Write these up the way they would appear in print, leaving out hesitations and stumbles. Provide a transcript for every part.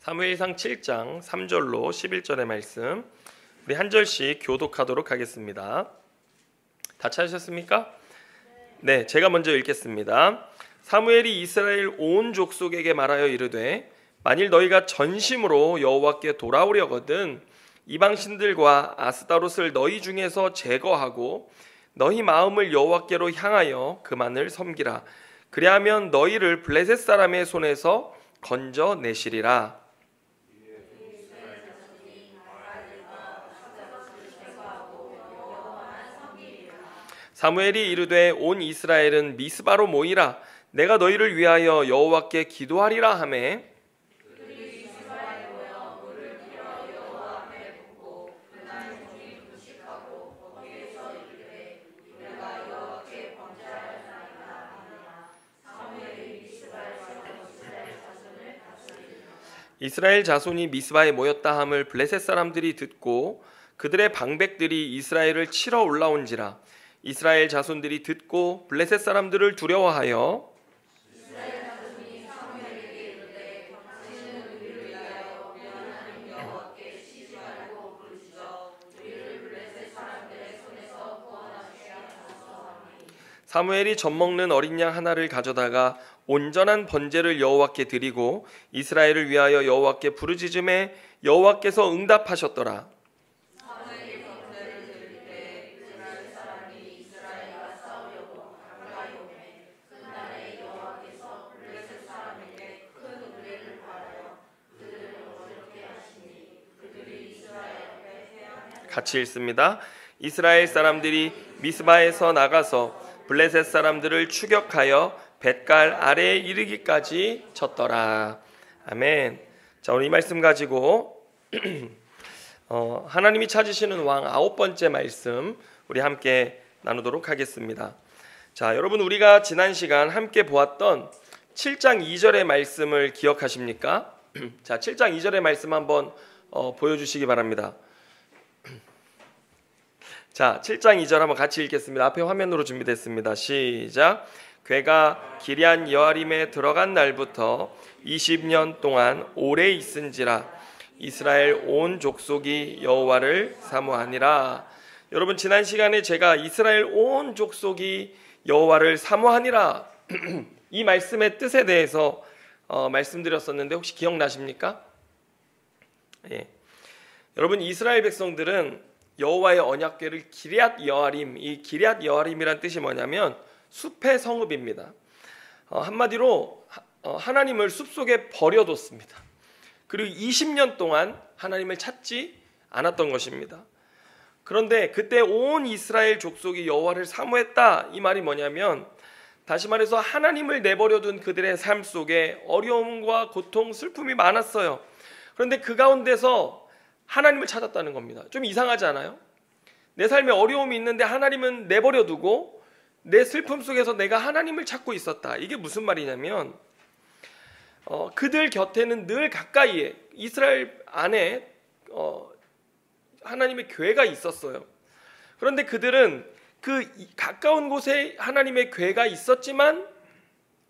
사무엘상 7장 3절로 11절의 말씀 우리 한 절씩 교독하도록 하겠습니다. 다 찾으셨습니까? 네, 제가 먼저 읽겠습니다. 사무엘이 이스라엘 온 족속에게 말하여 이르되 만일 너희가 전심으로 여호와께 돌아오려거든 이방신들과 아스다롯을 너희 중에서 제거하고 너희 마음을 여호와께로 향하여 그만을 섬기라. 그리하면 너희를 블레셋 사람의 손에서 건져내시리라. 사무엘이 이르되 온 이스라엘은 미스바로 모이라. 내가 너희를 위하여 여호와께 기도하리라 하매 이스라엘 자손이 미스바에 모였다 함을 블레셋 사람들이 듣고 그들의 방백들이 이스라엘을 치러 올라온지라. 이스라엘 자손들이 듣고 블레셋 사람들을 두려워하여 사무엘이 젖먹는 어린 양 하나를 가져다가 온전한 번제를 여호와께 드리고 이스라엘을 위하여 여호와께 부르짖음에 여호와께서 응답하셨더라. 같이 읽습니다. 이스라엘 사람들이 미스바에서 나가서 블레셋 사람들을 추격하여 벳갈 아래에 이르기까지 쳤더라. 아멘. 자, 오늘 이 말씀 가지고 하나님이 찾으시는 왕 9번째 말씀 우리 함께 나누도록 하겠습니다. 자, 여러분 우리가 지난 시간 함께 보았던 7장 2절의 말씀을 기억하십니까? 자, 7장 2절의 말씀 한번 보여주시기 바랍니다. 자, 7장 2절 한번 같이 읽겠습니다. 앞에 화면으로 준비됐습니다. 시작. 괴가 기럇 여아림에 들어간 날부터 20년 동안 오래 있은지라. 이스라엘 온 족속이 여호와를 사모하니라. 여러분 지난 시간에 제가 이스라엘 온 족속이 여호와를 사모하니라 이 말씀의 뜻에 대해서 말씀드렸었는데 혹시 기억나십니까? 예. 여러분 이스라엘 백성들은 여호와의 언약궤를 기럇 여아림, 이 기럇 여아림이란 뜻이 뭐냐면 숲의 성읍입니다. 한마디로 하나님을 숲속에 버려뒀습니다. 그리고 20년 동안 하나님을 찾지 않았던 것입니다. 그런데 그때 온 이스라엘 족속이 여호와를 사모했다. 이 말이 뭐냐면 다시 말해서 하나님을 내버려둔 그들의 삶 속에 어려움과 고통, 슬픔이 많았어요. 그런데 그 가운데서 하나님을 찾았다는 겁니다. 좀 이상하지 않아요? 내 삶에 어려움이 있는데 하나님은 내버려두고 내 슬픔 속에서 내가 하나님을 찾고 있었다. 이게 무슨 말이냐면 그들 곁에는 늘 가까이에 이스라엘 안에 하나님의 궤가 있었어요. 그런데 그들은 그 가까운 곳에 하나님의 궤가 있었지만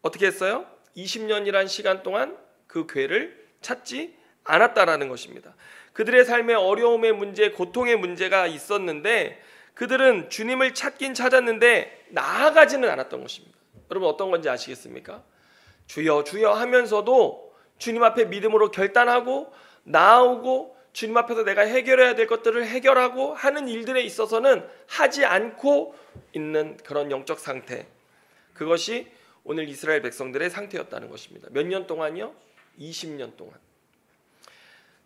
어떻게 했어요? 20년이란 시간 동안 그 궤를 찾지 않았다라는 것입니다. 그들의 삶의 어려움의 문제, 고통의 문제가 있었는데 그들은 주님을 찾긴 찾았는데 나아가지는 않았던 것입니다. 여러분 어떤 건지 아시겠습니까? 주여 주여 하면서도 주님 앞에 믿음으로 결단하고 나아오고 주님 앞에서 내가 해결해야 될 것들을 해결하고 하는 일들에 있어서는 하지 않고 있는 그런 영적 상태, 그것이 오늘 이스라엘 백성들의 상태였다는 것입니다. 몇 년 동안요? 20년 동안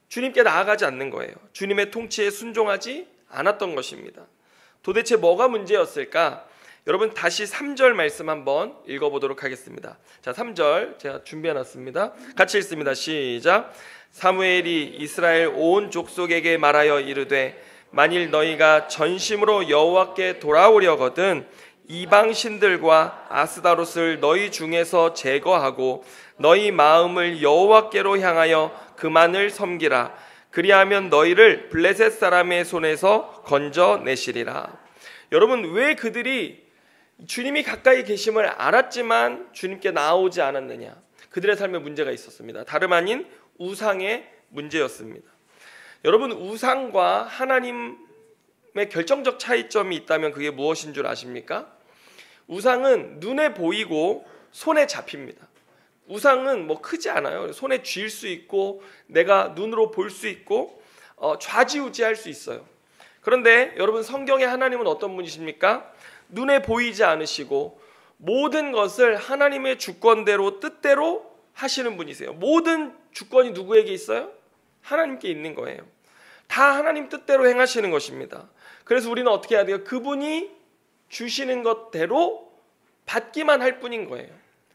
주님께 나아가지 않는 거예요. 주님의 통치에 순종하지 않았던 것입니다. 도대체 뭐가 문제였을까? 여러분 다시 3절 말씀 한번 읽어보도록 하겠습니다. 자, 3절 제가 준비해놨습니다. 같이 읽습니다. 시작. 사무엘이 이스라엘 온 족속에게 말하여 이르되 만일 너희가 전심으로 여호와께 돌아오려거든 이방신들과 아스다롯을 너희 중에서 제거하고 너희 마음을 여호와께로 향하여 그만을 섬기라. 그리하면 너희를 블레셋 사람의 손에서 건져내시리라. 여러분 왜 그들이 주님이 가까이 계심을 알았지만 주님께 나오지 않았느냐? 그들의 삶에 문제가 있었습니다. 다름 아닌 우상의 문제였습니다. 여러분, 우상과 하나님의 결정적 차이점이 있다면 그게 무엇인 줄 아십니까? 우상은 눈에 보이고 손에 잡힙니다. 우상은 뭐 크지 않아요. 손에 쥘 수 있고 내가 눈으로 볼 수 있고 좌지우지할 수 있어요. 그런데 여러분, 성경의 하나님은 어떤 분이십니까? 눈에 보이지 않으시고 모든 것을 하나님의 주권대로 뜻대로 하시는 분이세요. 모든 주권이 누구에게 있어요? 하나님께 있는 거예요. 다 하나님 뜻대로 행하시는 것입니다. 그래서 우리는 어떻게 해야 돼요? 그분이 주시는 것대로 받기만 할 뿐인 거예요.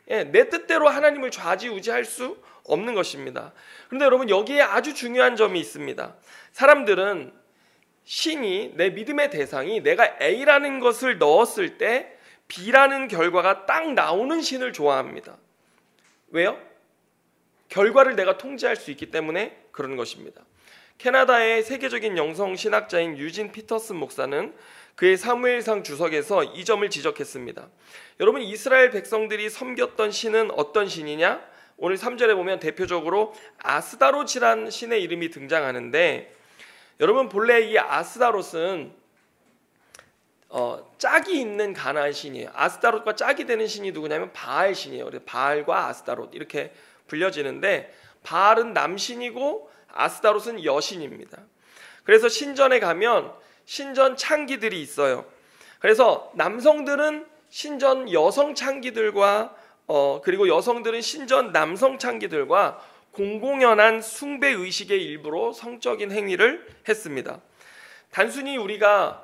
내 뜻대로 하나님을 좌지우지할 수 없는 것입니다. 그런데 여러분, 여기에 아주 중요한 점이 있습니다. 사람들은 신이, 내 믿음의 대상이 내가 A라는 것을 넣었을 때 B라는 결과가 딱 나오는 신을 좋아합니다. 왜요? 결과를 내가 통제할 수 있기 때문에 그런 것입니다. 캐나다의 세계적인 영성신학자인 유진 피터슨 목사는 그의 사무엘상 주석에서 이 점을 지적했습니다. 여러분, 이스라엘 백성들이 섬겼던 신은 어떤 신이냐? 오늘 3절에 보면 대표적으로 아스다롯이라는 신의 이름이 등장하는데, 여러분, 본래 이 아스다롯은 짝이 있는 가나안 신이에요. 아스다롯과 짝이 되는 신이 누구냐면 바알 신이에요. 그래서 바알과 아스다롯 이렇게 불려지는데, 바알은 남신이고 아스다롯은 여신입니다. 그래서 신전에 가면 신전 창기들이 있어요. 그래서 남성들은 신전 여성 창기들과 그리고 여성들은 신전 남성 창기들과 공공연한 숭배 의식의 일부로 성적인 행위를 했습니다. 단순히 우리가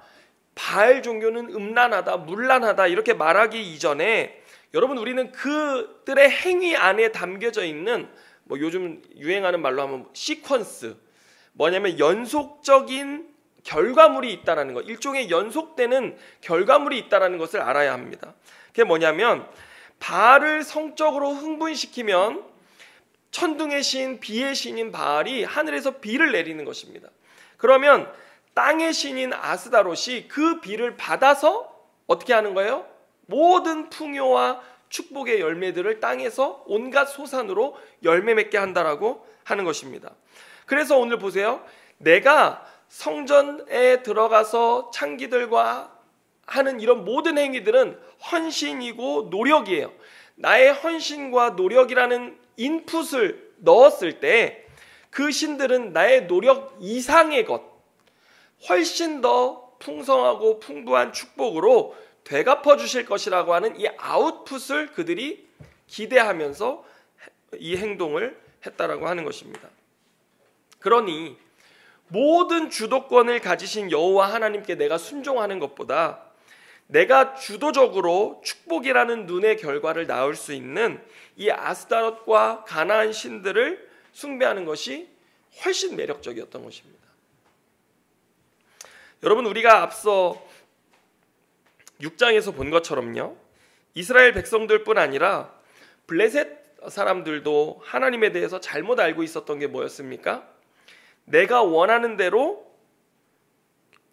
바알 종교는 음란하다, 문란하다 이렇게 말하기 이전에 여러분, 우리는 그들의 행위 안에 담겨져 있는 뭐 요즘 유행하는 말로 하면 시퀀스, 뭐냐면 연속적인 결과물이 있다라는 것, 일종의 연속되는 결과물이 있다라는 것을 알아야 합니다. 그게 뭐냐면 바알을 성적으로 흥분시키면 천둥의 신, 비의 신인 바알이 하늘에서 비를 내리는 것입니다. 그러면 땅의 신인 아스다롯이 그 비를 받아서 어떻게 하는 거예요? 모든 풍요와 축복의 열매들을 땅에서 온갖 소산으로 열매 맺게 한다라고 하는 것입니다. 그래서 오늘 보세요. 내가 성전에 들어가서 창기들과 하는 이런 모든 행위들은 헌신이고 노력이에요. 나의 헌신과 노력이라는 인풋을 넣었을 때 그 신들은 나의 노력 이상의 것, 훨씬 더 풍성하고 풍부한 축복으로 되갚아 주실 것이라고 하는 이 아웃풋을 그들이 기대하면서 이 행동을 했다라고 하는 것입니다. 그러니 모든 주도권을 가지신 여호와 하나님께 내가 순종하는 것보다 내가 주도적으로 축복이라는 눈의 결과를 낳을 수 있는 이 아스다롯과 가나안 신들을 숭배하는 것이 훨씬 매력적이었던 것입니다. 여러분, 우리가 앞서 6장에서 본 것처럼요, 이스라엘 백성들뿐 아니라 블레셋 사람들도 하나님에 대해서 잘못 알고 있었던 게 뭐였습니까? 내가 원하는 대로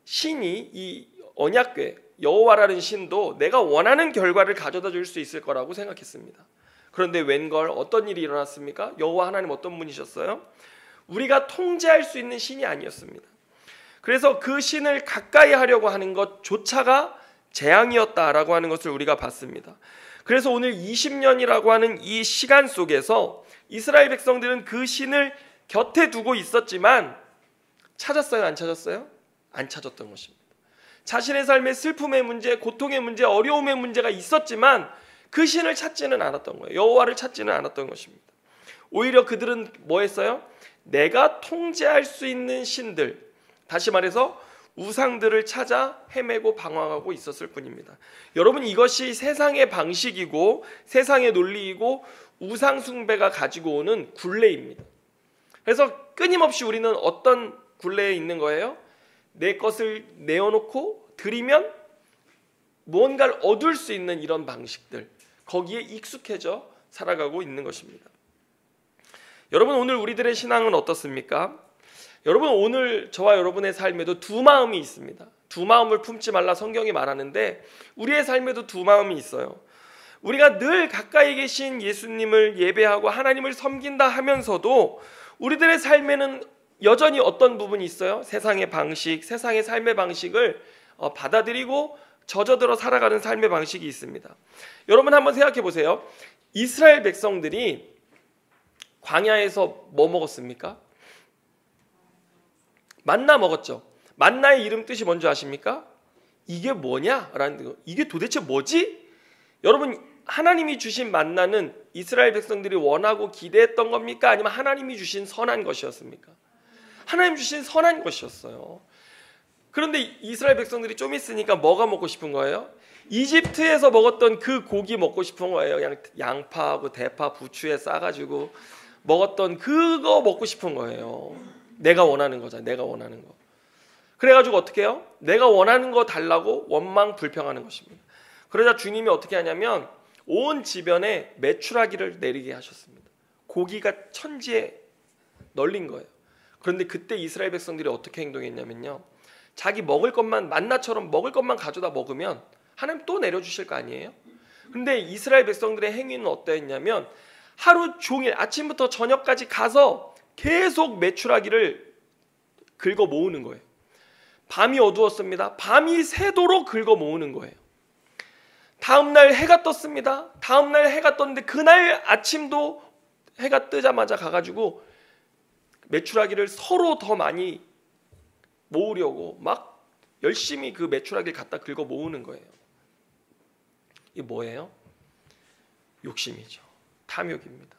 신이, 이 언약궤 여호와라는 신도 내가 원하는 결과를 가져다 줄 수 있을 거라고 생각했습니다. 그런데 웬걸 어떤 일이 일어났습니까? 여호와 하나님 어떤 분이셨어요? 우리가 통제할 수 있는 신이 아니었습니다. 그래서 그 신을 가까이 하려고 하는 것조차가 재앙이었다라고 하는 것을 우리가 봤습니다. 그래서 오늘 20년이라고 하는 이 시간 속에서 이스라엘 백성들은 그 신을 곁에 두고 있었지만 찾았어요? 안 찾았어요? 안 찾았던 것입니다. 자신의 삶의 슬픔의 문제, 고통의 문제, 어려움의 문제가 있었지만 그 신을 찾지는 않았던 거예요. 여호와를 찾지는 않았던 것입니다. 오히려 그들은 뭐 했어요? 내가 통제할 수 있는 신들, 다시 말해서 우상들을 찾아 헤매고 방황하고 있었을 뿐입니다. 여러분, 이것이 세상의 방식이고 세상의 논리이고 우상 숭배가 가지고 오는 굴레입니다. 그래서 끊임없이 우리는 어떤 굴레에 있는 거예요? 내 것을 내어놓고 드리면 무언가를 얻을 수 있는 이런 방식들, 거기에 익숙해져 살아가고 있는 것입니다. 여러분, 오늘 우리들의 신앙은 어떻습니까? 여러분, 오늘 저와 여러분의 삶에도 두 마음이 있습니다. 두 마음을 품지 말라 성경이 말하는데 우리의 삶에도 두 마음이 있어요. 우리가 늘 가까이 계신 예수님을 예배하고 하나님을 섬긴다 하면서도 우리들의 삶에는 여전히 어떤 부분이 있어요? 세상의 방식, 세상의 삶의 방식을 받아들이고 젖어들어 살아가는 삶의 방식이 있습니다. 여러분 한번 생각해 보세요. 이스라엘 백성들이 광야에서 뭐 먹었습니까? 만나 먹었죠. 만나의 이름 뜻이 뭔지 아십니까? 이게 뭐냐? 라는 거. 이게 도대체 뭐지? 여러분, 하나님이 주신 만나는 이스라엘 백성들이 원하고 기대했던 겁니까? 아니면 하나님이 주신 선한 것이었습니까? 하나님 주신 선한 것이었어요. 그런데 이스라엘 백성들이 좀 있으니까 뭐가 먹고 싶은 거예요? 이집트에서 먹었던 그 고기 먹고 싶은 거예요. 그냥 양파하고 대파, 부추에 싸가지고 먹었던 그거 먹고 싶은 거예요. 내가 원하는 거잖아. 내가 원하는 거. 그래가지고 어떻게 해요? 내가 원하는 거 달라고 원망 불평하는 것입니다. 그러자 주님이 어떻게 하냐면 온 지변에 메추라기를 내리게 하셨습니다. 고기가 천지에 널린 거예요. 그런데 그때 이스라엘 백성들이 어떻게 행동했냐면요, 자기 먹을 것만, 만나처럼 먹을 것만 가져다 먹으면 하나님 또 내려주실 거 아니에요? 근데 이스라엘 백성들의 행위는 어떠했냐면 하루 종일 아침부터 저녁까지 가서 계속 메추라기를 긁어 모으는 거예요. 밤이 어두웠습니다. 밤이 새도록 긁어 모으는 거예요. 다음날 해가 떴습니다. 다음날 해가 떴는데 그날 아침도 해가 뜨자마자 가가지고 메추라기를 서로 더 많이 모으려고 막 열심히 그 메추라기를 갖다 긁어 모으는 거예요. 이게 뭐예요? 욕심이죠. 탐욕입니다.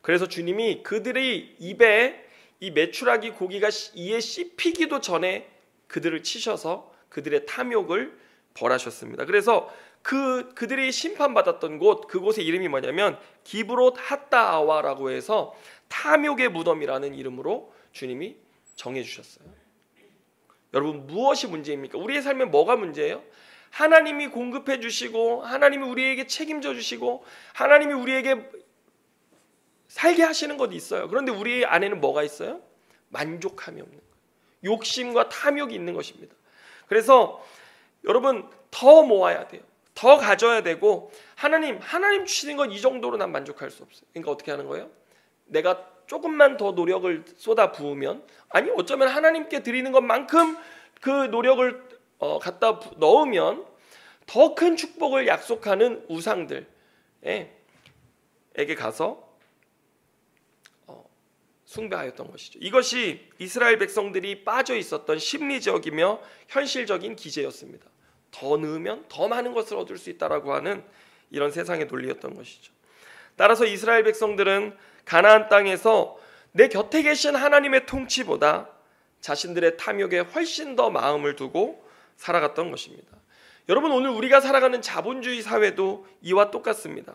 그래서 주님이 그들의 입에 이 메추라기 고기가 이에 씹히기도 전에 그들을 치셔서 그들의 탐욕을 벌하셨습니다. 그래서 그들이 심판받았던 곳, 그곳의 이름이 뭐냐면 기브롯 핫다아와라고 해서 탐욕의 무덤이라는 이름으로 주님이 정해주셨어요. 여러분, 무엇이 문제입니까? 우리의 삶에 뭐가 문제예요? 하나님이 공급해 주시고 하나님이 우리에게 책임져 주시고 하나님이 우리에게 살게 하시는 것이 있어요. 그런데 우리 안에는 뭐가 있어요? 만족함이 없는 거예요. 욕심과 탐욕이 있는 것입니다. 그래서 여러분, 더 모아야 돼요. 더 가져야 되고 하나님 주시는 건 이 정도로 난 만족할 수 없어요. 그러니까 어떻게 하는 거예요? 내가 조금만 더 노력을 쏟아 부으면, 아니 어쩌면 하나님께 드리는 것만큼 그 노력을 갖다 넣으면 더 큰 축복을 약속하는 우상들에게 가서 숭배하였던 것이죠. 이것이 이스라엘 백성들이 빠져 있었던 심리적이며 현실적인 기제였습니다. 더 넣으면 더 많은 것을 얻을 수 있다라고 하는 이런 세상의 논리였던 것이죠. 따라서 이스라엘 백성들은 가나안 땅에서 내 곁에 계신 하나님의 통치보다 자신들의 탐욕에 훨씬 더 마음을 두고 살아갔던 것입니다. 여러분, 오늘 우리가 살아가는 자본주의 사회도 이와 똑같습니다.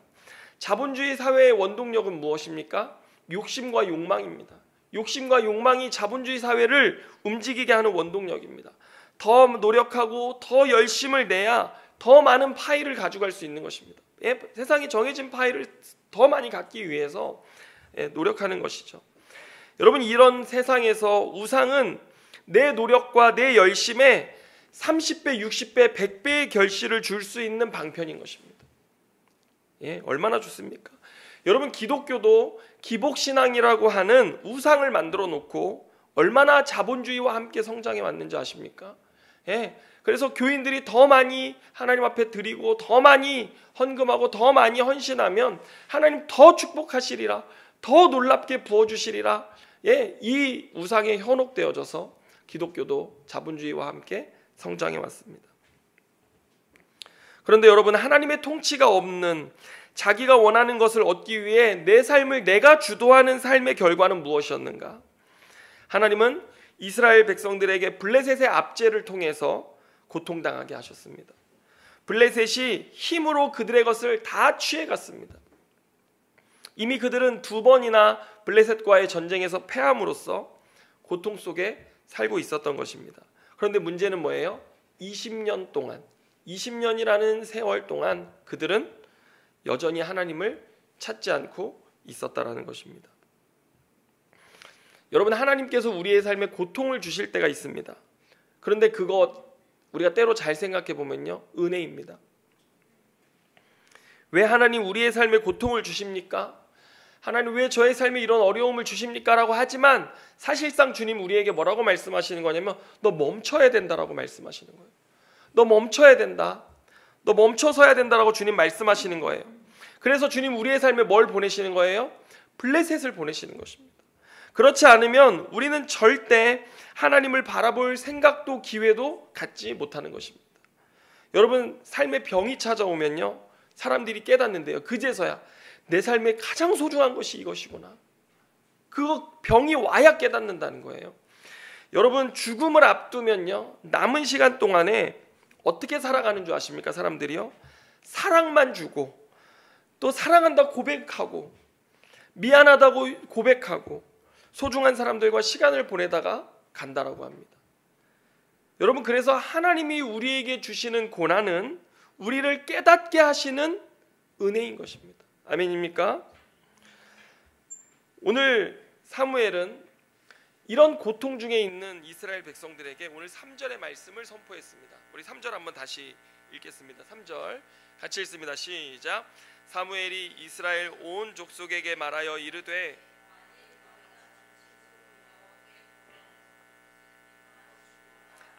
자본주의 사회의 원동력은 무엇입니까? 욕심과 욕망입니다. 욕심과 욕망이 자본주의 사회를 움직이게 하는 원동력입니다. 더 노력하고 더 열심을 내야 더 많은 파일을 가져갈 수 있는 것입니다. 세상에 정해진 파일을 더 많이 갖기 위해서 노력하는 것이죠. 여러분, 이런 세상에서 우상은 내 노력과 내 열심에 30배, 60배, 100배의 결실을 줄 수 있는 방편인 것입니다. 얼마나 좋습니까? 여러분, 기독교도 기복신앙이라고 하는 우상을 만들어 놓고 얼마나 자본주의와 함께 성장해 왔는지 아십니까? 그래서 교인들이 더 많이 하나님 앞에 드리고 더 많이 헌금하고 더 많이 헌신하면 하나님 더 축복하시리라, 더 놀랍게 부어주시리라. 이 우상에 현혹되어져서 기독교도 자본주의와 함께 성장해 왔습니다. 그런데 여러분, 하나님의 통치가 없는 자기가 원하는 것을 얻기 위해 내 삶을 내가 주도하는 삶의 결과는 무엇이었는가? 하나님은 이스라엘 백성들에게 블레셋의 압제를 통해서 고통당하게 하셨습니다. 블레셋이 힘으로 그들의 것을 다 취해갔습니다. 이미 그들은 2번이나 블레셋과의 전쟁에서 패함으로써 고통 속에 살고 있었던 것입니다. 그런데 문제는 뭐예요? 20년 동안, 20년이라는 세월 동안 그들은 여전히 하나님을 찾지 않고 있었다라는 것입니다. 여러분, 하나님께서 우리의 삶에 고통을 주실 때가 있습니다. 그런데 그거 우리가 때로 잘 생각해 보면요, 은혜입니다. 왜 하나님 우리의 삶에 고통을 주십니까? 하나님 왜 저의 삶에 이런 어려움을 주십니까? 라고 하지만 사실상 주님 우리에게 뭐라고 말씀하시는 거냐면 너 멈춰야 된다라고 말씀하시는 거예요. 너 멈춰야 된다. 너 멈춰서야 된다라고 주님 말씀하시는 거예요. 그래서 주님 우리의 삶에 뭘 보내시는 거예요? 블레셋을 보내시는 것입니다. 그렇지 않으면 우리는 절대 하나님을 바라볼 생각도 기회도 갖지 못하는 것입니다. 여러분 삶에 병이 찾아오면요 사람들이 깨닫는데요 그제서야 내 삶에 가장 소중한 것이 이것이구나. 그 병이 와야 깨닫는다는 거예요. 여러분 죽음을 앞두면요 남은 시간 동안에 어떻게 살아가는 줄 아십니까? 사람들이요 사랑만 주고 또 사랑한다고 고백하고 미안하다고 고백하고 소중한 사람들과 시간을 보내다가 간다라고 합니다. 여러분 그래서 하나님이 우리에게 주시는 고난은 우리를 깨닫게 하시는 은혜인 것입니다. 아멘입니까? 오늘 사무엘은 이런 고통 중에 있는 이스라엘 백성들에게 오늘 3절의 말씀을 선포했습니다. 우리 3절 한번 다시 읽겠습니다. 3절 같이 읽습니다. 시작. 사무엘이 이스라엘 온 족속에게 말하여 이르되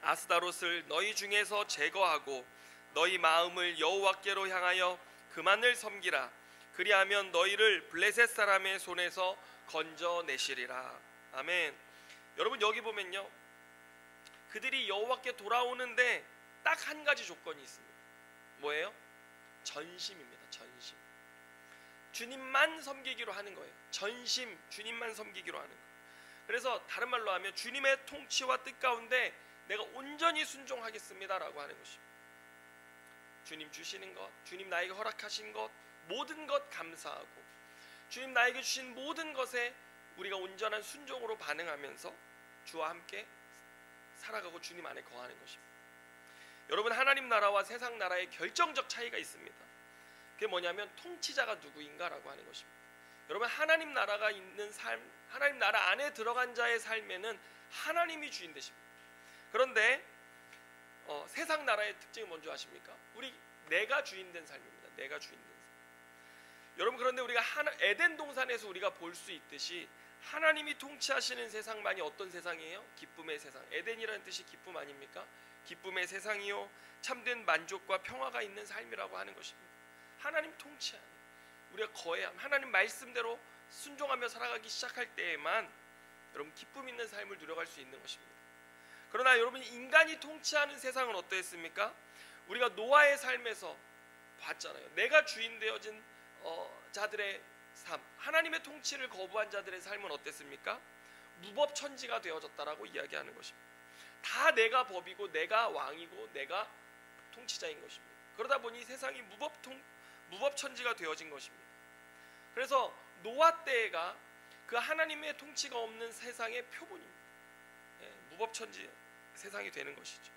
아스다롯을 너희 중에서 제거하고 너희 마음을 여호와께로 향하여 그만을 섬기라. 그리하면 너희를 블레셋 사람의 손에서 건져내시리라. 아멘. 여러분 여기 보면요 그들이 여호와께 돌아오는데 딱 한 가지 조건이 있습니다. 뭐예요? 전심입니다. 전심. 주님만 섬기기로 하는 거예요. 전심 주님만 섬기기로 하는 거예요. 그래서 다른 말로 하면 주님의 통치와 뜻 가운데 내가 온전히 순종하겠습니다라고 하는 것입니다. 주님 주시는 것, 주님 나에게 허락하신 것, 모든 것 감사하고 주님 나에게 주신 모든 것에 우리가 온전한 순종으로 반응하면서 주와 함께 살아가고 주님 안에 거하는 것입니다. 여러분 하나님 나라와 세상 나라의 결정적 차이가 있습니다. 그게 뭐냐면 통치자가 누구인가라고 하는 것입니다. 여러분 하나님 나라가 있는 삶, 하나님 나라 안에 들어간 자의 삶에는 하나님이 주인 되십니다. 그런데 세상 나라의 특징이 뭔지 아십니까? 내가 주인 된 삶입니다. 내가 주인 된 삶. 여러분 그런데 우리가 에덴 동산에서 우리가 볼 수 있듯이 하나님이 통치하시는 세상만이 어떤 세상이에요? 기쁨의 세상. 에덴이라는 뜻이 기쁨 아닙니까? 기쁨의 세상이요 참된 만족과 평화가 있는 삶이라고 하는 것입니다. 하나님 통치 안에 우리가 거해야 하나님 말씀대로 순종하며 살아가기 시작할 때에만 여러분 기쁨 있는 삶을 누려갈 수 있는 것입니다. 그러나 여러분 인간이 통치하는 세상은 어떠했습니까? 우리가 노아의 삶에서 봤잖아요. 내가 주인 되어진 자들의 삶, 하나님의 통치를 거부한 자들의 삶은 어땠습니까? 무법천지가 되어졌다라고 이야기하는 것입니다. 다 내가 법이고 내가 왕이고 내가 통치자인 것입니다. 그러다 보니 세상이 무법천지가 되어진 것입니다. 그래서 노아 때가 그 하나님의 통치가 없는 세상의 표본입니다. 무법천지 세상이 되는 것이죠.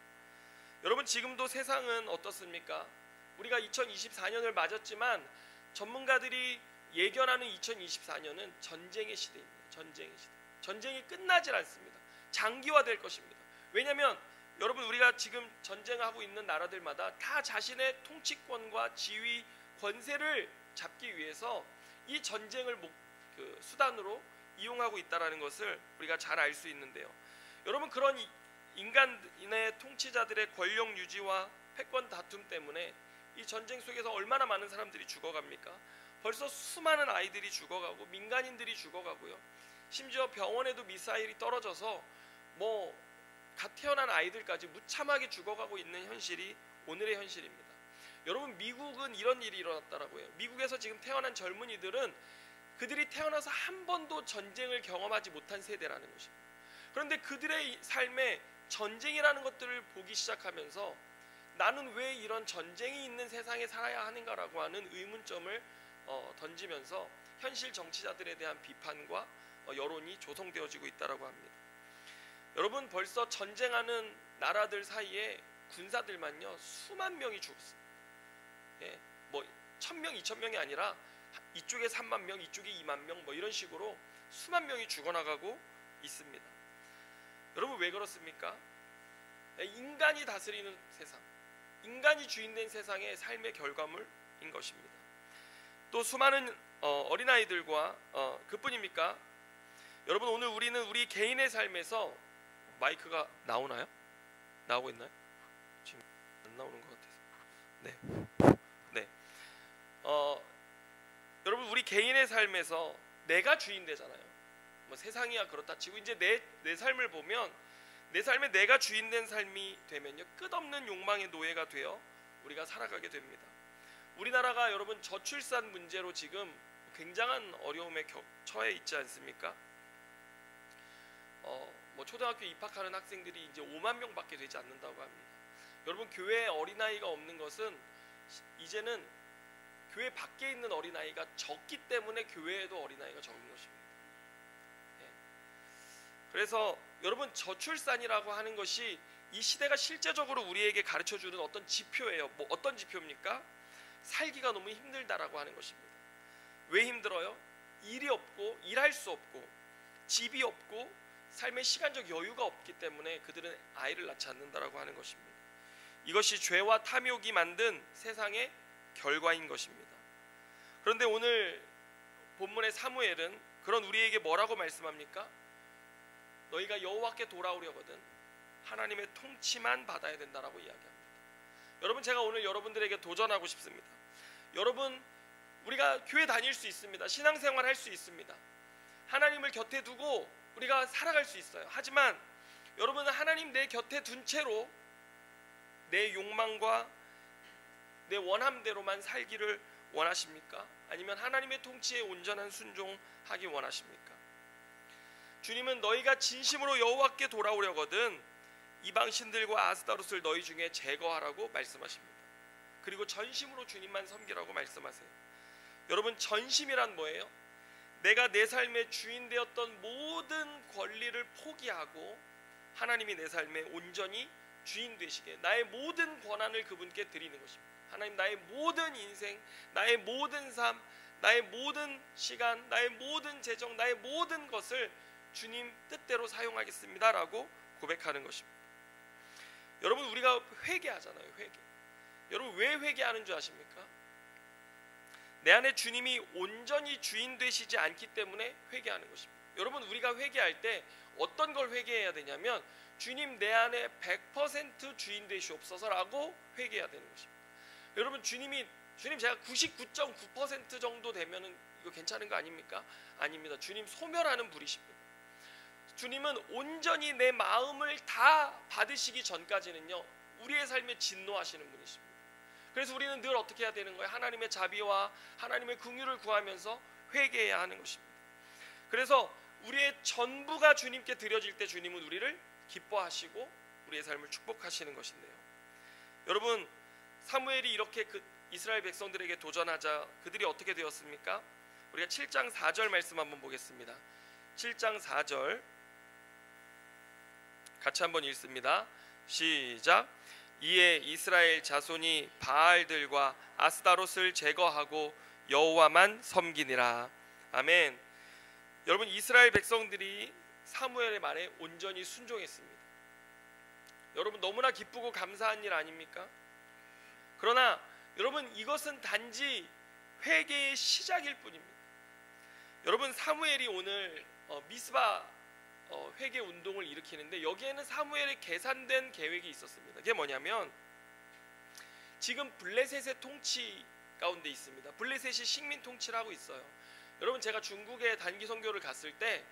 여러분 지금도 세상은 어떻습니까? 우리가 2024년을 맞았지만 전문가들이 예견하는 2024년은 전쟁의 시대입니다. 전쟁의 시대. 전쟁이 끝나질 않습니다. 장기화될 것입니다. 왜냐하면 여러분 우리가 지금 전쟁하고 있는 나라들마다 다 자신의 통치권과 지위, 권세를 잡기 위해서 이 전쟁을 수단으로 이용하고 있다는 것을 우리가 잘 알 수 있는데요. 여러분 그런 인간의 통치자들의 권력 유지와 패권 다툼 때문에 이 전쟁 속에서 얼마나 많은 사람들이 죽어갑니까? 벌써 수많은 아이들이 죽어가고 민간인들이 죽어가고요. 심지어 병원에도 미사일이 떨어져서 갓 태어난 아이들까지 무참하게 죽어가고 있는 현실이 오늘의 현실입니다. 여러분 미국은 이런 일이 일어났다라고 해요. 미국에서 지금 태어난 젊은이들은 그들이 태어나서 한 번도 전쟁을 경험하지 못한 세대라는 것입니다. 그런데 그들의 삶에 전쟁이라는 것들을 보기 시작하면서 나는 왜 이런 전쟁이 있는 세상에 살아야 하는가라고 하는 의문점을 던지면서 현실 정치자들에 대한 비판과 여론이 조성되어지고 있다라고 합니다. 여러분 벌써 전쟁하는 나라들 사이에 군사들만요 수만 명이 죽었습니다. 1000명, 2000명이 아니라 이쪽에 3만 명, 이쪽에 2만 명 이런 식으로 수만 명이 죽어나가고 있습니다. 여러분 왜 그렇습니까? 인간이 다스리는 세상, 인간이 주인된 세상의 삶의 결과물인 것입니다. 또 수많은 어린아이들과 그뿐입니까? 여러분, 오늘 우리는 우리 개인의 삶에서 마이크가 나오나요? 나오고 있나요? 지금 안 나오는 것 같아서. 네. 네. 여러분, 우리 개인의 삶에서 내가 주인 되잖아요. 뭐 세상이야 그렇다 치고 이제 내 삶을 보면 내 삶에 내가 주인 된 삶이 되면요, 끝없는 욕망의 노예가 되어 우리가 살아가게 됩니다. 우리나라가 여러분 저출산 문제로 지금 굉장한 어려움에 처해 있지 않습니까? 뭐 초등학교 입학하는 학생들이 이제 5만 명밖에 되지 않는다고 합니다. 여러분, 교회에 어린아이가 없는 것은 이제는 교회 밖에 있는 어린아이가 적기 때문에 교회에도 어린아이가 적은 것입니다. 그래서 여러분, 저출산이라고 하는 것이 이 시대가 실제적으로 우리에게 가르쳐주는 어떤 지표예요. 뭐 어떤 지표입니까? 살기가 너무 힘들다라고 하는 것입니다. 왜 힘들어요? 일이 없고 일할 수 없고 집이 없고 삶의 시간적 여유가 없기 때문에 그들은 아이를 낳지 않는다라고 하는 것입니다. 이것이 죄와 탐욕이 만든 세상의 결과인 것입니다. 그런데 오늘 본문의 사무엘은 그런 우리에게 뭐라고 말씀합니까? 너희가 여호와께 돌아오려거든 하나님의 통치만 받아야 된다라고 이야기합니다. 여러분, 제가 오늘 여러분들에게 도전하고 싶습니다. 여러분, 우리가 교회 다닐 수 있습니다. 신앙생활 할 수 있습니다. 하나님을 곁에 두고 우리가 살아갈 수 있어요. 하지만 여러분은 하나님 내 곁에 둔 채로 내 욕망과 내 원함대로만 살기를 원하십니까? 아니면 하나님의 통치에 온전한 순종하기 원하십니까? 주님은 너희가 진심으로 여호와께 돌아오려거든 이방 신들과 아스타롯을 너희 중에 제거하라고 말씀하십니다. 그리고 전심으로 주님만 섬기라고 말씀하세요. 여러분, 전심이란 뭐예요? 내가 내 삶의 주인 되었던 모든 권리를 포기하고 하나님이 내 삶에 온전히 주인 되시게 나의 모든 권한을 그분께 드리는 것입니다. 하나님, 나의 모든 인생, 나의 모든 삶, 나의 모든 시간, 나의 모든 재정, 나의 모든 것을 주님 뜻대로 사용하겠습니다 라고 고백하는 것입니다. 여러분, 우리가 회개하잖아요. 회개. 여러분, 왜 회개하는 줄 아십니까? 내 안에 주님이 온전히 주인 되시지 않기 때문에 회개하는 것입니다. 여러분, 우리가 회개할 때 어떤 걸 회개해야 되냐면 주님, 내 안에 100% 주인 되시옵소서라고 회개해야 되는 것입니다. 여러분, 주님 제가 99.9% 정도 되면은 이거 괜찮은 거 아닙니까? 아닙니다. 주님 소멸하는 분이십니다. 주님은 온전히 내 마음을 다 받으시기 전까지는요, 우리의 삶에 진노하시는 분이십니다. 그래서 우리는 늘 어떻게 해야 되는 거예요? 하나님의 자비와 하나님의 긍휼을 구하면서 회개해야 하는 것입니다. 그래서 우리의 전부가 주님께 드려질 때 주님은 우리를 기뻐하시고 우리의 삶을 축복하시는 것인데요. 여러분, 사무엘이 이렇게 이스라엘 백성들에게 도전하자 그들이 어떻게 되었습니까? 우리가 7장 4절 말씀 한번 보겠습니다. 7장 4절 같이 한번 읽습니다. 시작. 이에 이스라엘 자손이 바알들과 아스타롯을 제거하고 여호와만 섬기니라. 아멘. 여러분, 이스라엘 백성들이 사무엘의 말에 온전히 순종했습니다. 여러분, 너무나 기쁘고 감사한 일 아닙니까? 그러나 여러분, 이것은 단지 회개의 시작일 뿐입니다. 여러분, 사무엘이 오늘 미스바 회개 운동을 일으키는데 여기에는 사무엘의 계산된 계획이 있었습니다. 그게 뭐냐면 지금 블레셋의 통치 가운데 있습니다. 블레셋이 식민 통치를 하고 있어요. 여러분, 제가 중국에 단기 선교를 갔을 때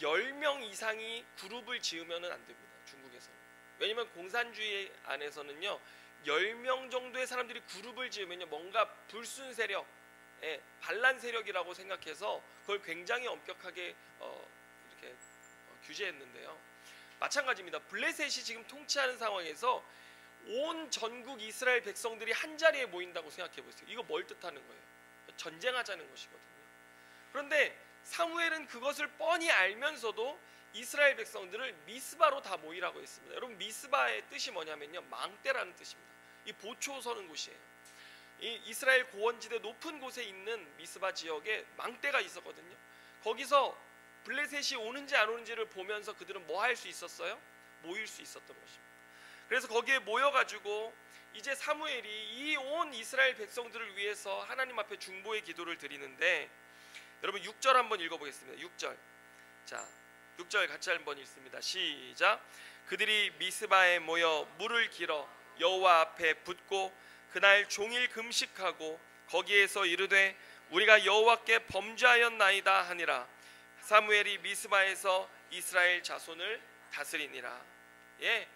10명 이상이 그룹을 지으면 안 됩니다. 중국에서는. 왜냐면 공산주의 안에서는요, 10명 정도의 사람들이 그룹을 지으면요, 뭔가 불순 세력, 반란 세력이라고 생각해서 그걸 굉장히 엄격하게 이렇게 규제했는데요. 마찬가지입니다. 블레셋이 지금 통치하는 상황에서 온 전국 이스라엘 백성들이 한 자리에 모인다고 생각해 보세요. 이거 뭘 뜻하는 거예요? 전쟁하자는 것이거든요. 그런데 사무엘은 그것을 뻔히 알면서도 이스라엘 백성들을 미스바로 다 모이라고 했습니다. 여러분, 미스바의 뜻이 뭐냐면요, 망대라는 뜻입니다. 이 보초 서는 곳이에요. 이 이스라엘 고원지대 높은 곳에 있는 미스바 지역에 망대가 있었거든요. 거기서 블레셋이 오는지 안 오는지를 보면서 그들은 뭐 할 수 있었어요? 모일 수 있었던 것입니다. 그래서 거기에 모여가지고 이제 사무엘이 이 온 이스라엘 백성들을 위해서 하나님 앞에 중보의 기도를 드리는데, 여러분 6절 한번 읽어보겠습니다. 6절. 자, 6절 같이 한번 읽습니다. 시작. 그들이 미스바에 모여 물을 길어 여호와 앞에 붓고 그날 종일 금식하고 거기에서 이르되 우리가 여호와께 범죄하였나이다 하니라. 사무엘이 미스바에서 이스라엘 자손을 다스리니라. 예,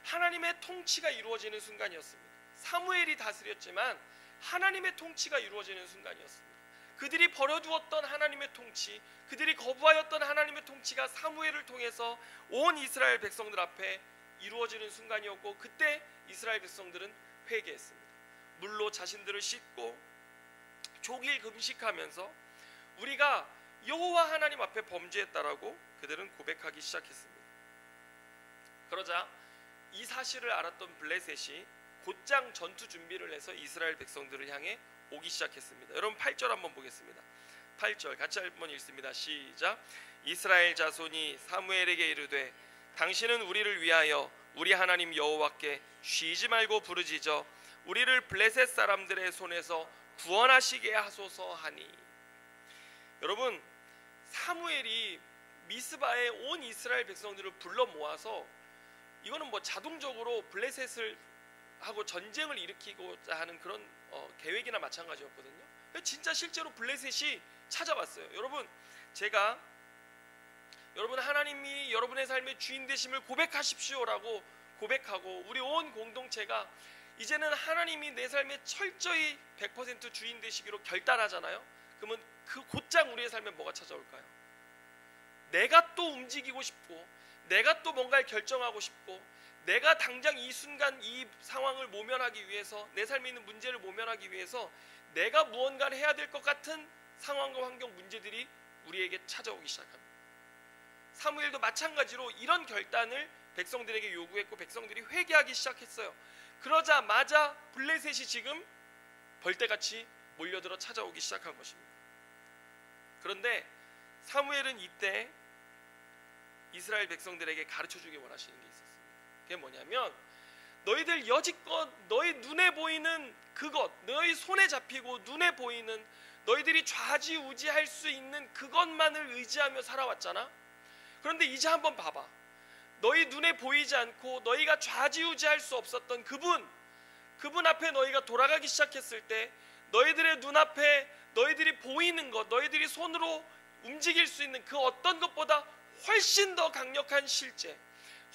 하나님의 통치가 이루어지는 순간이었습니다. 사무엘이 다스렸지만 하나님의 통치가 이루어지는 순간이었습니다. 그들이 버려두었던 하나님의 통치, 그들이 거부하였던 하나님의 통치가 사무엘을 통해서 온 이스라엘 백성들 앞에 이루어지는 순간이었고, 그때 이스라엘 백성들은 회개했습니다. 물로 자신들을 씻고 종일 금식하면서 우리가 여호와 하나님 앞에 범죄했다라고 그들은 고백하기 시작했습니다. 그러자 이 사실을 알았던 블레셋이 곧장 전투 준비를 해서 이스라엘 백성들을 향해 오기 시작했습니다. 여러분 8절 한번 보겠습니다. 8절 같이 한번 읽습니다. 시작. 이스라엘 자손이 사무엘에게 이르되 당신은 우리를 위하여 우리 하나님 여호와께 쉬지 말고 부르짖어 우리를 블레셋 사람들의 손에서 구원하시게 하소서 하니. 여러분, 사무엘이 미스바에 온 이스라엘 백성들을 불러 모아서, 이거는 뭐 자동적으로 블레셋을 하고 전쟁을 일으키고자 하는 그런 계획이나 마찬가지였거든요. 진짜 실제로 블레셋이 찾아왔어요. 여러분, 제가 여러분 하나님이 여러분의 삶의 주인 되심을 고백하십시오라고 고백하고 우리 온 공동체가 이제는 하나님이 내 삶의 철저히 100% 주인 되시기로 결단하잖아요. 그러면 그 곧장 우리의 삶에 뭐가 찾아올까요? 내가 또 움직이고 싶고, 내가 또 뭔가를 결정하고 싶고, 내가 당장 이 순간 이 상황을 모면하기 위해서, 내 삶에 있는 문제를 모면하기 위해서 내가 무언가를 해야 될 것 같은 상황과 환경, 문제들이 우리에게 찾아오기 시작합니다. 사무엘도 마찬가지로 이런 결단을 백성들에게 요구했고 백성들이 회개하기 시작했어요. 그러자마자 블레셋이 지금 벌떼같이 몰려들어 찾아오기 시작한 것입니다. 그런데 사무엘은 이때 이스라엘 백성들에게 가르쳐주기 원하시는 게 있었습니다. 그게 뭐냐면, 너희들 여지껏 너희 눈에 보이는 그것, 너희 손에 잡히고 눈에 보이는, 너희들이 좌지우지할 수 있는 그것만을 의지하며 살아왔잖아. 그런데 이제 한번 봐봐. 너희 눈에 보이지 않고 너희가 좌지우지할 수 없었던 그분 앞에 너희가 돌아가기 시작했을 때, 너희들의 눈앞에 너희들이 보이는 것, 너희들이 손으로 움직일 수 있는 그 어떤 것보다 훨씬 더 강력한 실제,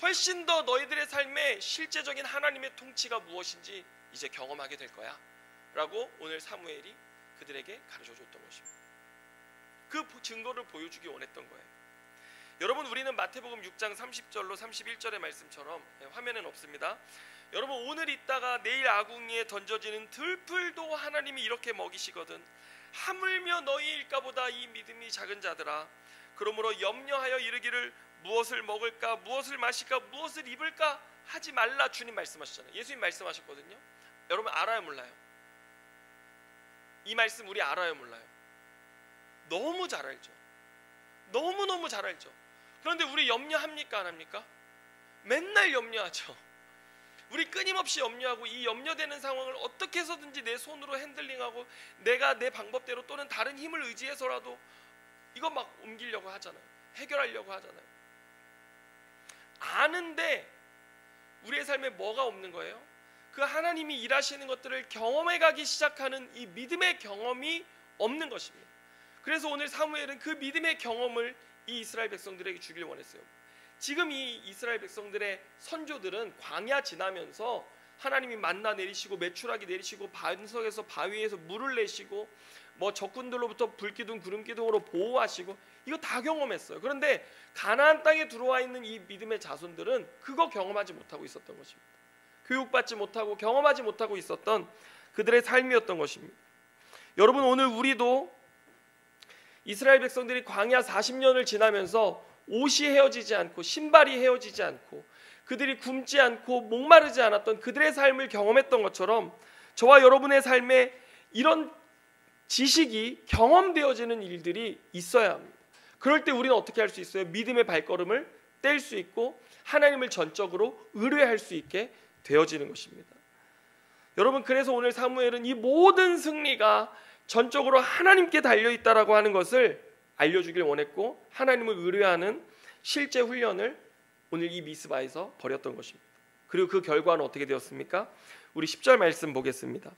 훨씬 더 너희들의 삶에 실제적인 하나님의 통치가 무엇인지 이제 경험하게 될 거야 라고 오늘 사무엘이 그들에게 가르쳐줬던 것입니다. 그 증거를 보여주기 원했던 거예요. 여러분, 우리는 마태복음 6장 30절로 31절의 말씀처럼, 화면엔 없습니다. 여러분, 오늘 있다가 내일 아궁이에 던져지는 들풀도 하나님이 이렇게 먹이시거든. 하물며 너희일까 보다 이 믿음이 작은 자들아. 그러므로 염려하여 이르기를 무엇을 먹을까, 무엇을 마실까, 무엇을 입을까 하지 말라. 주님 말씀하셨잖아요. 예수님 말씀하셨거든요. 여러분 알아요, 몰라요? 이 말씀 우리 알아요, 몰라요? 너무 잘 알죠. 너무너무 잘 알죠. 그런데 우리 염려합니까, 안 합니까? 맨날 염려하죠. 우리 끊임없이 염려하고, 이 염려되는 상황을 어떻게 해서든지 내 손으로 핸들링하고 내가 내 방법대로 또는 다른 힘을 의지해서라도 이거 막 옮기려고 하잖아요. 해결하려고 하잖아요. 아는데 우리의 삶에 뭐가 없는 거예요? 그 하나님이 일하시는 것들을 경험해가기 시작하는 이 믿음의 경험이 없는 것입니다. 그래서 오늘 사무엘은 그 믿음의 경험을 이 이스라엘 백성들에게 주길 원했어요. 지금 이 이스라엘 백성들의 선조들은 광야 지나면서 하나님이 만나 내리시고 메추라기 내리시고 반석에서 바위에서 물을 내시고 뭐 적군들로부터 불기둥 구름기둥으로 보호하시고 이거 다 경험했어요. 그런데 가나안 땅에 들어와 있는 이 믿음의 자손들은 그거 경험하지 못하고 있었던 것입니다. 교육받지 못하고 경험하지 못하고 있었던 그들의 삶이었던 것입니다. 여러분, 오늘 우리도 이스라엘 백성들이 광야 40년을 지나면서 옷이 헤어지지 않고 신발이 헤어지지 않고 그들이 굶지 않고 목마르지 않았던 그들의 삶을 경험했던 것처럼 저와 여러분의 삶에 이런 지식이 경험되어지는 일들이 있어야 합니다. 그럴 때 우리는 어떻게 할 수 있어요? 믿음의 발걸음을 뗄 수 있고 하나님을 전적으로 의뢰할 수 있게 되어지는 것입니다. 여러분, 그래서 오늘 사무엘은 이 모든 승리가 전적으로 하나님께 달려있다라고 하는 것을 알려주길 원했고, 하나님을 의뢰하는 실제 훈련을 오늘 이 미스바에서 벌였던 것입니다. 그리고 그 결과는 어떻게 되었습니까? 우리 10절 말씀 보겠습니다.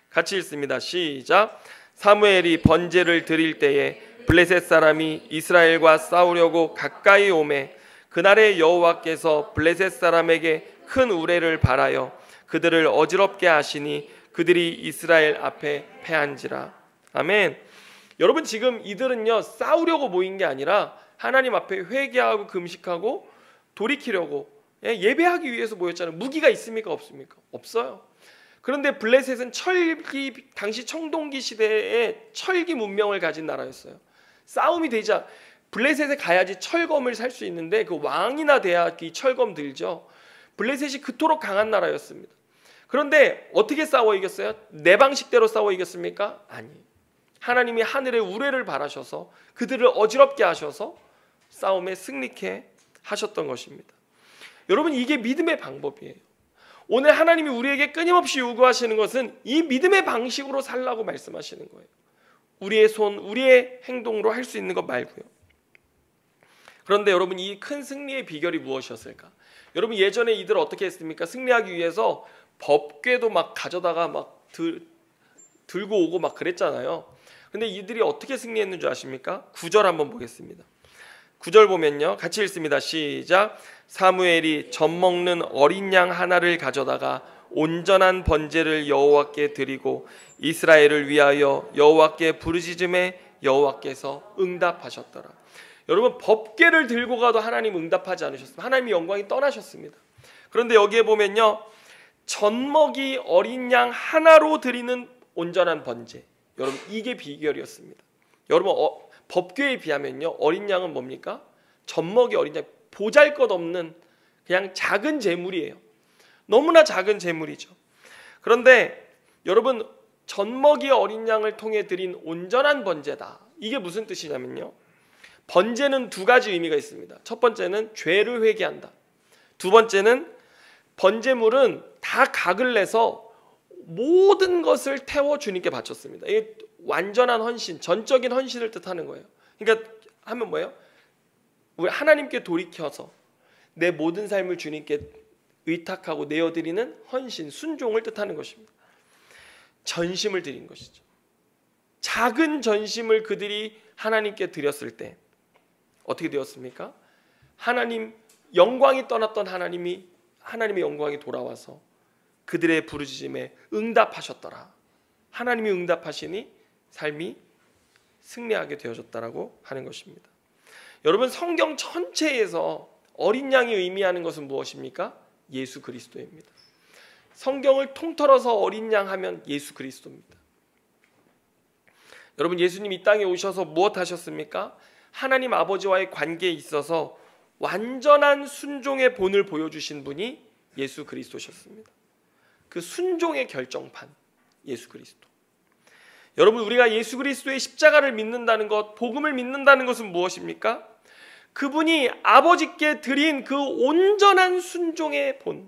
같이 읽습니다. 시작. 사무엘이 번제를 드릴 때에 블레셋 사람이 이스라엘과 싸우려고 가까이 오매 그날에 여호와께서 블레셋 사람에게 큰 우레를 발하여 그들을 어지럽게 하시니 그들이 이스라엘 앞에 패한지라. 아멘. 여러분, 지금 이들은요 싸우려고 모인 게 아니라 하나님 앞에 회개하고 금식하고 돌이키려고 예배하기 위해서 모였잖아요. 무기가 있습니까? 없습니까? 없어요. 그런데 블레셋은 당시 청동기 시대에 철기 문명을 가진 나라였어요. 싸움이 되자 블레셋에 가야지 철검을 살 수 있는데 그 왕이나 돼야 이 철검 들죠. 블레셋이 그토록 강한 나라였습니다. 그런데 어떻게 싸워 이겼어요? 내 방식대로 싸워 이겼습니까? 아니. 하나님이 하늘에 우레를 바라셔서 그들을 어지럽게 하셔서 싸움에 승리케 하셨던 것입니다. 여러분, 이게 믿음의 방법이에요. 오늘 하나님이 우리에게 끊임없이 요구하시는 것은 이 믿음의 방식으로 살라고 말씀하시는 거예요. 우리의 손, 우리의 행동으로 할 수 있는 것 말고요. 그런데 여러분, 이 큰 승리의 비결이 무엇이었을까? 여러분, 예전에 이들 어떻게 했습니까? 승리하기 위해서 법궤도 막 가져다가 막 들고 오고 막 그랬잖아요. 근데 이들이 어떻게 승리했는 줄 아십니까? 9절 한번 보겠습니다. 9절 보면요, 같이 읽습니다. 시작. 사무엘이 젖 먹는 어린 양 하나를 가져다가 온전한 번제를 여호와께 드리고 이스라엘을 위하여 여호와께 부르짖음에 여호와께서 응답하셨더라. 여러분, 법궤를 들고 가도 하나님 응답하지 않으셨습니다. 하나님의 영광이 떠나셨습니다. 그런데 여기에 보면요, 젖먹이 어린 양 하나로 드리는 온전한 번제, 여러분, 이게 비결이었습니다. 여러분, 법궤에 비하면요, 어린 양은 뭡니까? 젖먹이 어린 양, 보잘것없는 그냥 작은 제물이에요. 너무나 작은 제물이죠. 그런데 여러분, 젖먹이 어린 양을 통해 드린 온전한 번제다. 이게 무슨 뜻이냐면요, 번제는 두 가지 의미가 있습니다. 첫 번째는 죄를 회개한다. 두 번째는 번제물은 다 각을 내서 모든 것을 태워 주님께 바쳤습니다. 이게 완전한 헌신, 전적인 헌신을 뜻하는 거예요. 그러니까 하면 뭐예요? 우리 하나님께 돌이켜서 내 모든 삶을 주님께 의탁하고 내어드리는 헌신, 순종을 뜻하는 것입니다. 전심을 드린 것이죠. 작은 전심을 그들이 하나님께 드렸을 때 어떻게 되었습니까? 하나님, 영광이 떠났던 하나님의 영광이 돌아와서 그들의 부르짖음에 응답하셨더라. 하나님이 응답하시니 삶이 승리하게 되어졌다라고 하는 것입니다. 여러분, 성경 전체에서 어린 양이 의미하는 것은 무엇입니까? 예수 그리스도입니다. 성경을 통틀어서 어린 양 하면 예수 그리스도입니다. 여러분, 예수님 이 땅에 오셔서 무엇 하셨습니까? 하나님 아버지와의 관계에 있어서 완전한 순종의 본을 보여주신 분이 예수 그리스도셨습니다. 그 순종의 결정판, 예수 그리스도. 여러분, 우리가 예수 그리스도의 십자가를 믿는다는 것, 복음을 믿는다는 것은 무엇입니까? 그분이 아버지께 드린 그 온전한 순종의 본,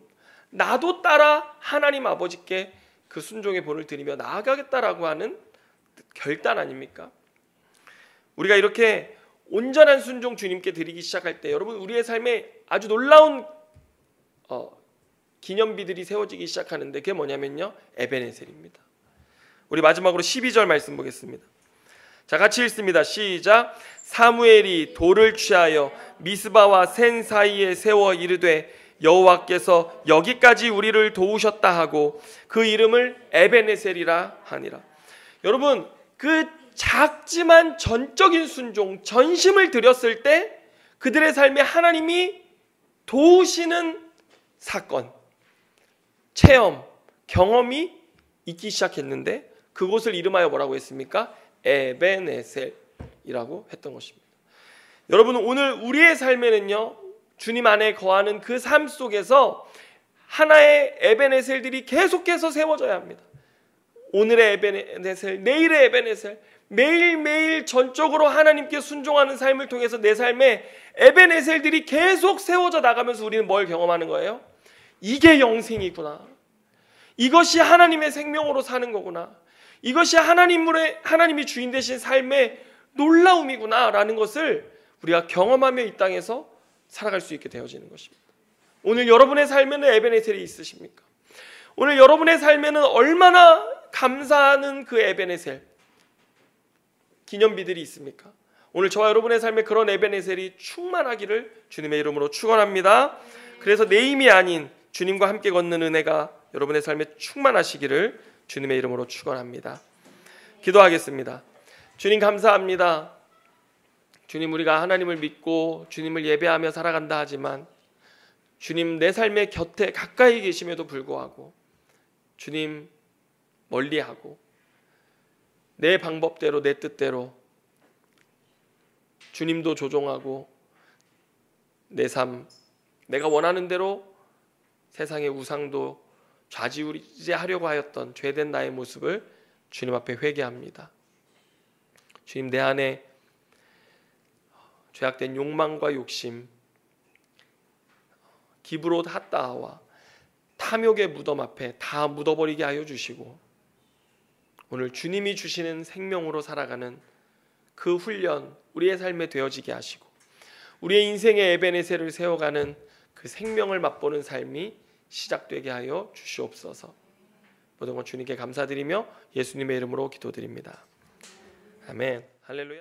나도 따라 하나님 아버지께 그 순종의 본을 드리며 나아가겠다라고 하는 결단 아닙니까? 우리가 이렇게 온전한 순종 주님께 드리기 시작할 때 여러분, 우리의 삶에 아주 놀라운 기념비들이 세워지기 시작하는데 그게 뭐냐면요, 에베네셀입니다. 우리 마지막으로 12절 말씀 보겠습니다. 자, 같이 읽습니다. 시작. 사무엘이 돌을 취하여 미스바와 센 사이에 세워 이르되 여호와께서 여기까지 우리를 도우셨다 하고 그 이름을 에베네셀이라 하니라. 여러분, 그 작지만 전적인 순종, 전심을 드렸을 때 그들의 삶에 하나님이 도우시는 사건, 체험, 경험이 있기 시작했는데 그곳을 이름하여 뭐라고 했습니까? 에베네셀이라고 했던 것입니다. 여러분, 오늘 우리의 삶에는요, 주님 안에 거하는 그 삶 속에서 하나의 에베네셀들이 계속해서 세워져야 합니다. 오늘의 에베네셀, 내일의 에베네셀, 매일매일 전적으로 하나님께 순종하는 삶을 통해서 내 삶에 에베네셀들이 계속 세워져 나가면서 우리는 뭘 경험하는 거예요? 이게 영생이구나. 이것이 하나님의 생명으로 사는 거구나. 이것이 하나님이 주인 되신 삶의 놀라움이구나 라는 것을 우리가 경험하며 이 땅에서 살아갈 수 있게 되어지는 것입니다. 오늘 여러분의 삶에는 에베네셀이 있으십니까? 오늘 여러분의 삶에는 얼마나 감사하는 그 에베네셀 기념비들이 있습니까? 오늘 저와 여러분의 삶에 그런 에베네셀이 충만하기를 주님의 이름으로 축원합니다. 그래서 내 힘이 아닌 주님과 함께 걷는 은혜가 여러분의 삶에 충만하시기를 주님의 이름으로 축원합니다. 기도하겠습니다. 주님 감사합니다. 주님, 우리가 하나님을 믿고 주님을 예배하며 살아간다 하지만 주님, 내 삶의 곁에 가까이 계심에도 불구하고 주님 멀리하고 내 방법대로 내 뜻대로 주님도 조종하고 내 삶 내가 원하는 대로 세상의 우상도 좌지우지하려고 하였던 죄된 나의 모습을 주님 앞에 회개합니다. 주님, 내 안에 죄악된 욕망과 욕심, 기브롯 핫다와 탐욕의 무덤 앞에 다 묻어버리게 하여 주시고 오늘 주님이 주시는 생명으로 살아가는 그 훈련 우리의 삶에 되어지게 하시고 우리의 인생의 에베네셀을 세워가는 그 생명을 맛보는 삶이 시작되게 하여 주시옵소서. 모든 것 주님께 감사드리며 예수님의 이름으로 기도드립니다. 아멘. 할렐루야.